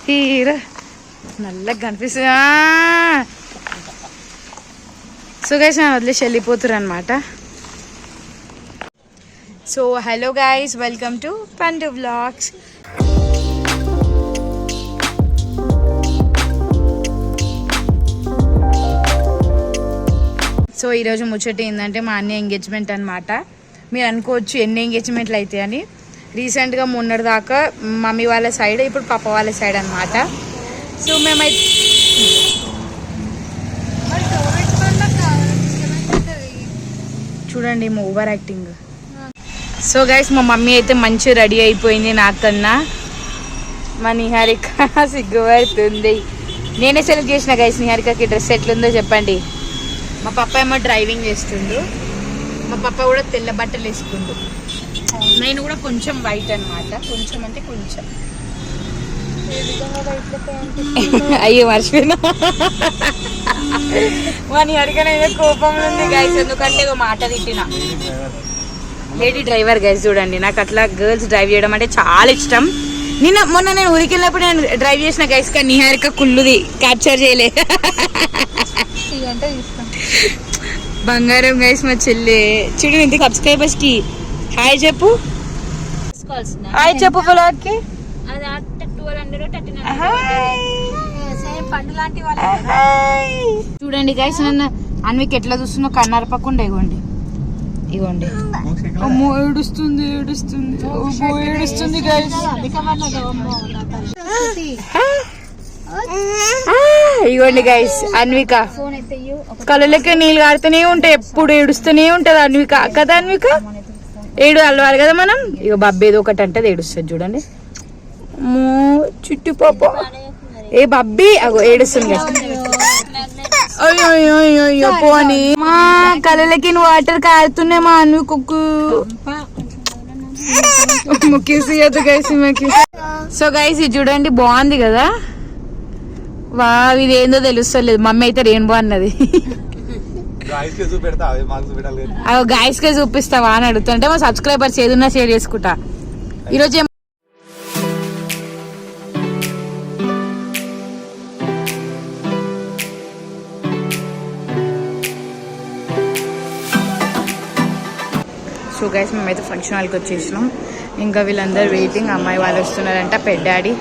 Hero నల్లగా కనిపిస్తుంది. So guys నేను వదిలేసి వెళ్ళిపోతురు అనమాట. So hello guys, welcome to పండు వ్లాగ్స్. సో ఈరోజు ముచ్చట ఏంటంటే మా అన్న ఎంగేజ్మెంట్ అనమాట. మీరు అనుకోవచ్చు ఎన్ని ఎంగేజ్మెంట్లు అవుతాయి అని. రీసెంట్గా మొన్నటి దాకా మమ్మీ వాళ్ళ సైడ్, ఇప్పుడు పాప వాళ్ళ సైడ్ అనమాట. సో మేమైతే చూడండి మా ఓవర్ యాక్టింగ్. సో గైస్ మా మమ్మీ అయితే మంచిగా రెడీ అయిపోయింది నాకన్నా. మా నిహారిక సిగ్గుపడుతుంది. నేనే సెలెక్ట్ చేసిన గైస్ నిహారికకి డ్రెస్ ఎట్లుందో చెప్పండి. మా పప్ప ఏమో డ్రైవింగ్ చేస్తుండు, మా పప్ప కూడా తెల్ల బట్టలు వేసుకుండు, నేను కూడా కొంచెం వైట్ అనమాట. కొంచెం అంటే కొంచెం. అయ్యో మర్చిపోయినా. వాని అడిగిన కోపంలో ఉంది గైస్, ఎందుకంటే ఒక మాట తిట్టిన. లేడీ డ్రైవర్ గైస్ చూడండి, నాకు అట్లా గర్ల్స్ డ్రైవ్ చేయడం అంటే చాలా ఇష్టం. మొన్న నేను ఊరికి వెళ్ళినప్పుడు నేను డ్రైవ్ చేసిన గైస్, కానీ నిహారిక కుళ్ళుది క్యాప్చర్ చేయలే. బంగారం గైస్ మా చెల్లి. చూడు ఇంత సబ్స్క్రైబర్స్ కి హాయ్ చెప్పు. హాయ్ చెప్పు బ్లాగ్ కి. చూడండి గైస్ నన్ను అన్వికి ఎట్లా చూస్తున్నా కన్నరపకుండా. ఇగోండి ఇగోండి. అమ్మో ఏడుస్తుంది ఏడుస్తుంది ఏడుస్తుంది గైస్. ఇగోండి గైస్ అన్విక కళ్ళకి నీళ్ళు కాడుతూనే ఉంటాయి, ఎప్పుడు ఏడుస్తూనే ఉంటది అన్విక. కదా అన్విక ఏడు అలవాలి కదా మనం. ఇక బబ్బు ఏదో ఒకటి అంటే ఏడుస్తుంది చూడండి. చుట్టు పాప ఏ బబ్బీ అగో ఏడుస్తుంది. అయ్యో అయ్యో పోనీ మా కళ్ళకి వాటర్ కారుతున్నాయి మా అన్వికు. ముక్కేసి గైస్ మాకి. సో గైస్ ఇది చూడండి బాగుంది కదా. వా ఇది ఏందో తెలుస్తలేదు. మమ్మీ అయితే రెయిన్బో అన్నది. గాయస్ కే చూపిస్తావా అని అడుగుతుంటే మా సబ్స్క్రైబర్స్ ఏదన్నా షేర్ చేసుకుంటా. ఈరోజు సో గైస్ మేమైతే ఫంక్షన్ హాల్కి వచ్చేసినాం. ఇంకా వీళ్ళందరూ వెయిటింగ్. అమ్మాయి వాళ్ళు వస్తున్నారంట, పెద్దాడి.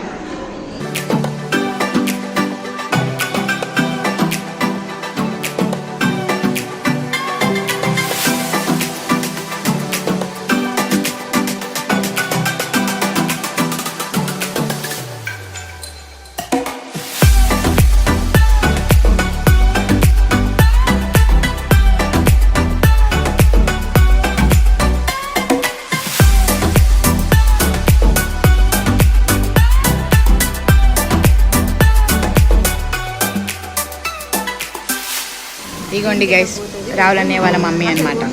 ఇగోండి గైస్ రాహుల్ అనే వాళ్ళ మమ్మీ అనమాట.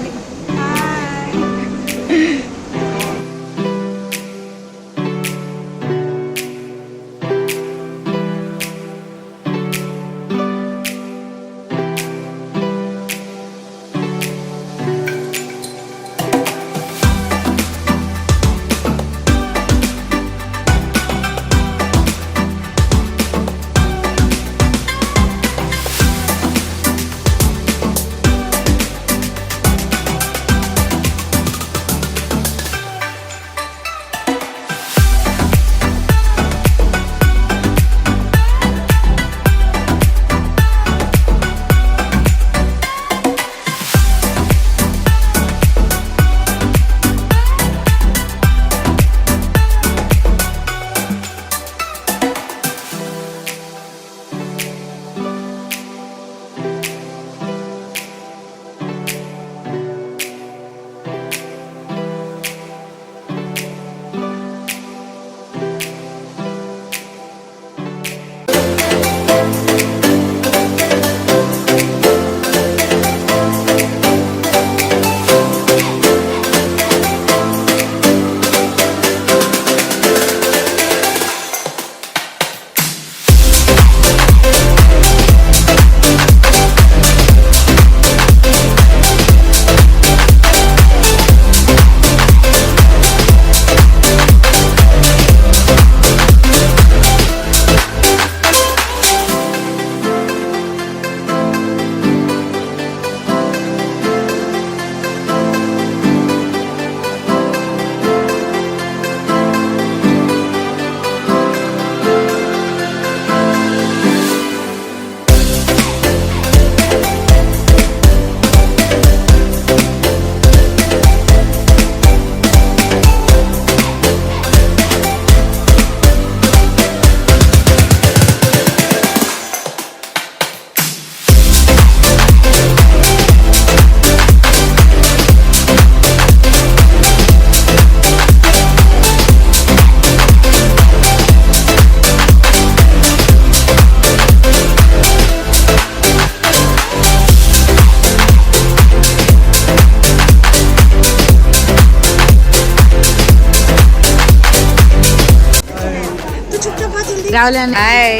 రాహుల్ అని హాయ్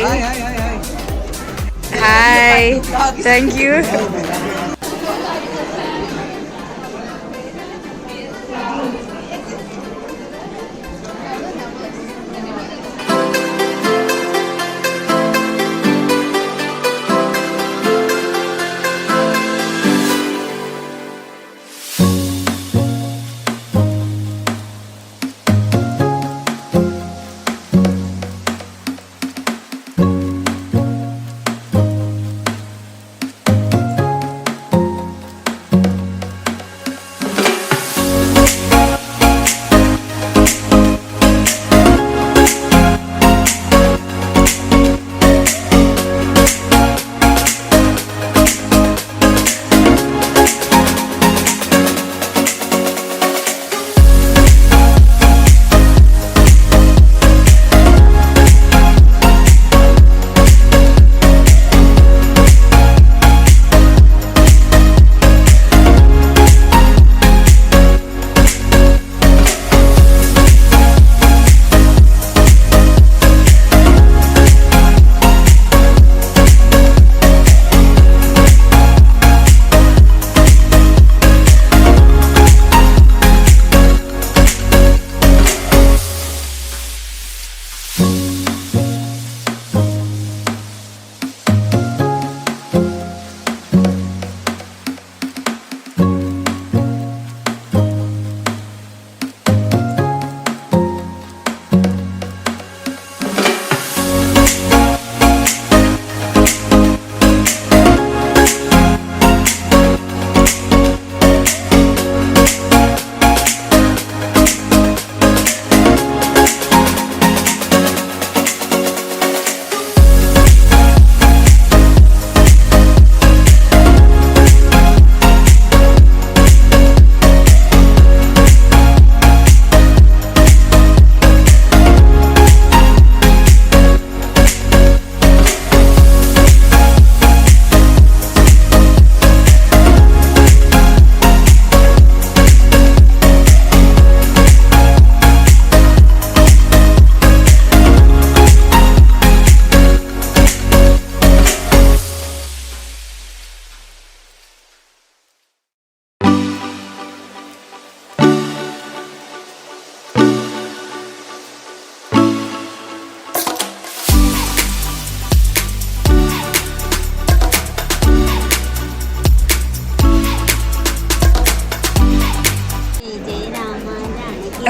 హాయ్ థ్యాంక్ యూ.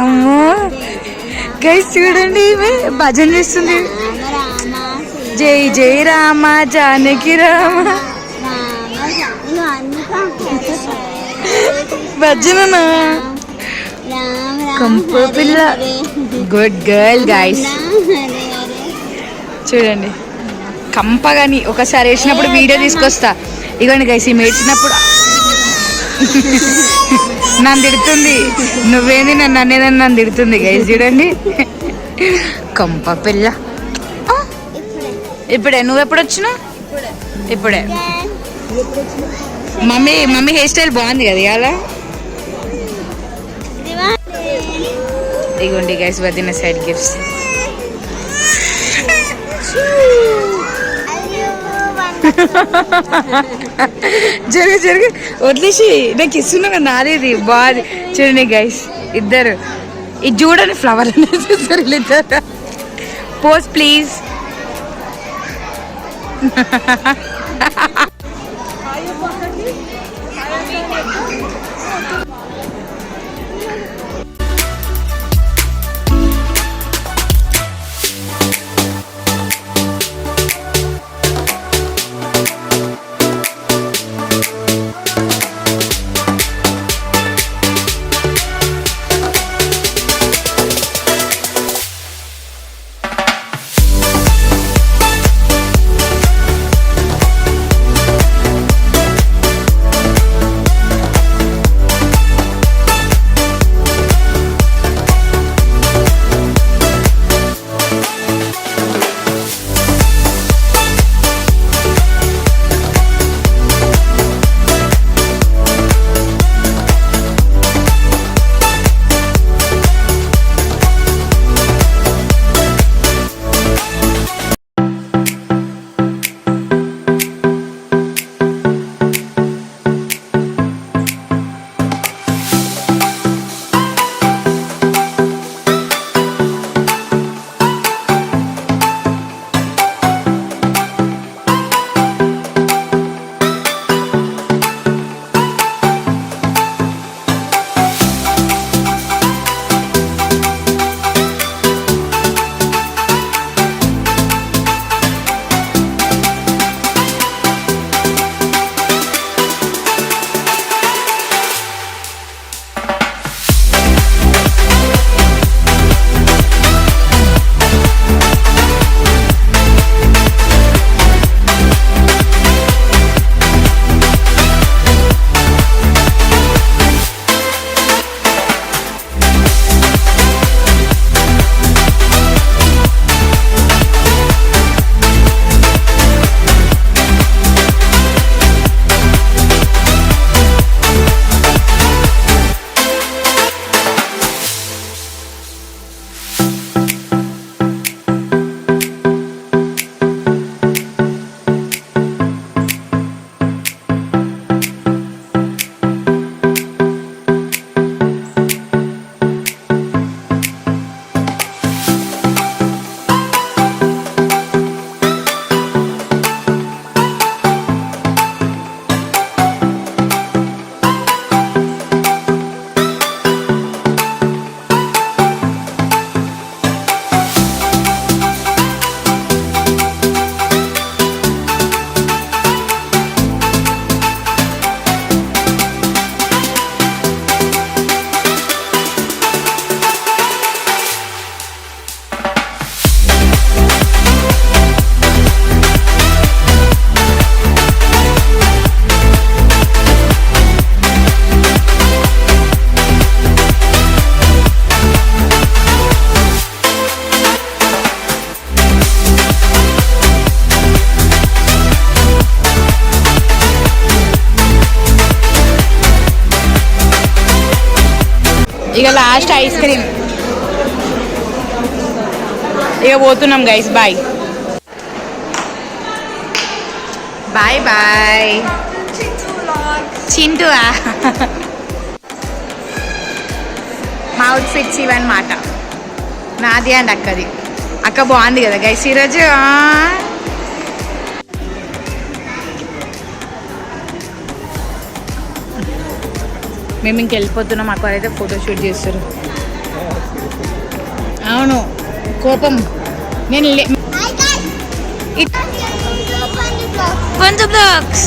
అమ్మో గైస్ చూడండి ఈమె భజన చేస్తుంది. జై జై రామ జానకి రామ భజన కంప పిల్ల. Good girl guys. చూడండి కంపగాని ఒకసారి వేసినప్పుడు వీడియో తీసుకొస్తా. ఇగోండి గైస్ ఈమె ఏడ్చినప్పుడు నన్ను తిడుతుంది, నువ్వేంది నన్ను అనేదని నన్ను తిడుతుంది గైస్. చూడండి కంప పిల్ల. ఇప్పుడే నువ్వెప్పుడు వచ్చినావు? ఇప్పుడే. మమ్మీ హెయిర్ స్టైల్ బాగుంది కదా ఇవాళ. ఇగోండి గైస్ వదిన సైడ్ గిఫ్ట్స్. జరుగు వదిలేసి నాకు ఇస్తున్నా కదా నాదేది బాగుంది. చూడండి గైస్ ఇద్దరు ఇది చూడండి ఫ్లవర్ ఇద్దరు పోజ్ ప్లీజ్. ఇక లాస్ట్ ఐస్ క్రీమ్. ఇక పోతున్నాం గైస్. Bye bye bye. చింటూవా? మా అవుట్ఫిట్స్ ఇవన్నమాట, నాది అండ్ అక్కది. అక్క బాగుంది కదా గైస్ ఈరోజు. మేము ఇంకెళ్ళిపోతున్నాం. అక్క అయితే ఫోటోషూట్ చేస్తారు. అవును కోపం. నేను బ్లాగ్స్.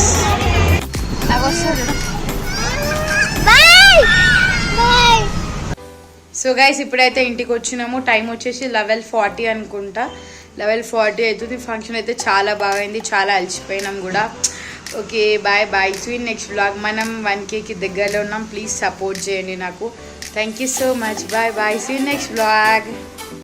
సో గైస్ ఇప్పుడైతే ఇంటికి వచ్చినాము. టైం వచ్చేసి 11:40 అనుకుంటా. 11:40 అవుతుంది. ఫంక్షన్ అయితే చాలా బాగైంది, చాలా అలసిపోయినాం కూడా. Okay bye bye. See next blog. మనం 1Kకి దగ్గరలో ఉన్నాం. ప్లీజ్ సపోర్ట్ చేయండి నాకు. Thank you so much. Bye bye. See next blog.